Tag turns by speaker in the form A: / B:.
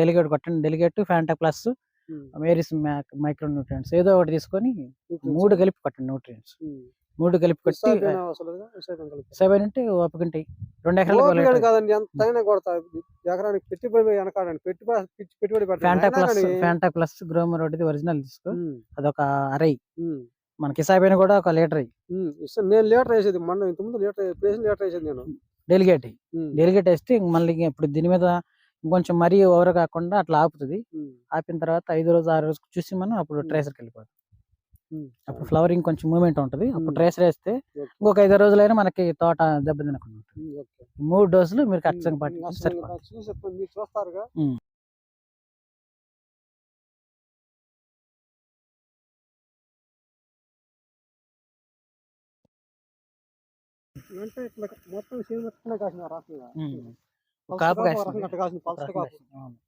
A: Delegate కొట్టండి. Delegate, Fanta plus,
B: ఉమ్,
A: Mary's micro nutrients ఏదో ఒకటి తీసుకొని
B: nutrients.
A: 3 కలిపి కొట్టండి న్యూట్రియంట్స్.
B: ఉమ్.
A: 3 కలిపి కొట్టి
B: ఇసాబేనా అసలు ఇసాబేనా కలుపుతారు.
A: 7 అంటే ఓపిక ఉంటాయి. 2 ఎకరాలకు
B: ఓపిక
A: లీటర్.
B: కాదండి, ఎంతైనా కొడతా. ఎకరానికి పెట్టుబడి వెనకాడండి, పెట్టుబడి పెడతాను
A: ఫ్యాంటా
B: అయినా
A: ప్లస్,
B: కానీ.
A: ఫ్యాంటా ప్లస్ గ్రోమర్ ఒకటి ఒరిజినల్ తీసుకో.
B: ఉమ్,
A: అదొక అరై.
B: ఉమ్,
A: మనకి ఇసాబేనా కూడా ఒక లీటర్ అయ్యి.
B: ఇస్తాను. నేను లీటర్ వేసేది మొన్న ఇంతకుముందు లీటర్ వేసేది నేను.
A: డెలిగేట్ అయ్యి.
B: ఉమ్,
A: డెలిగేట్ వేస్తే ఇంక మళ్ళీ ఇప్పుడు దీని మీద ఇంకొంచెం మరీ ఓవర్ కాకుండా అట్లా ఆపుతుంది.
B: ఉమ్,
A: ఆపిన తర్వాత 5 రోజు 6 రోజు చూసి మనం అప్పుడు ట్రేసర్కి వెళ్ళిపోతుంది.
B: ఉమ్,
A: అప్పుడు ఫ్లవరింగ్ కొంచెం మూవ్మెంట్ ఉంటుంది. అప్పుడు
B: ఉమ్.
A: ట్రేసర్ వేస్తే
B: ఓకే.
A: ఇంకొక 5 రోజులైనా మనకి తోట దెబ్బతినకుండా ఉంటుంది.
B: ఓకే.
A: 3 డోసులు మీరు
B: ఉమ్,
A: ఖచ్చితంగా
B: ఉమ్,
A: పాటించి
B: అసలు
A: సరిపోతుంది.
B: ఇంకా చూసి మీరు చూస్తారుగా.
A: ఉమ్.
B: అంటే ఇట్లా మొత్తం సేమ్ మొత్తం కాసిన రాసులుగా
A: ఉమ్.
B: పలస
A: కాపు
B: కాపు ఒక
A: కాసింది.
B: రకంగా అట్ట కాసింది,
A: ఒక
B: పలస
A: రకం
B: కాపు.
A: కాసింది. అవును.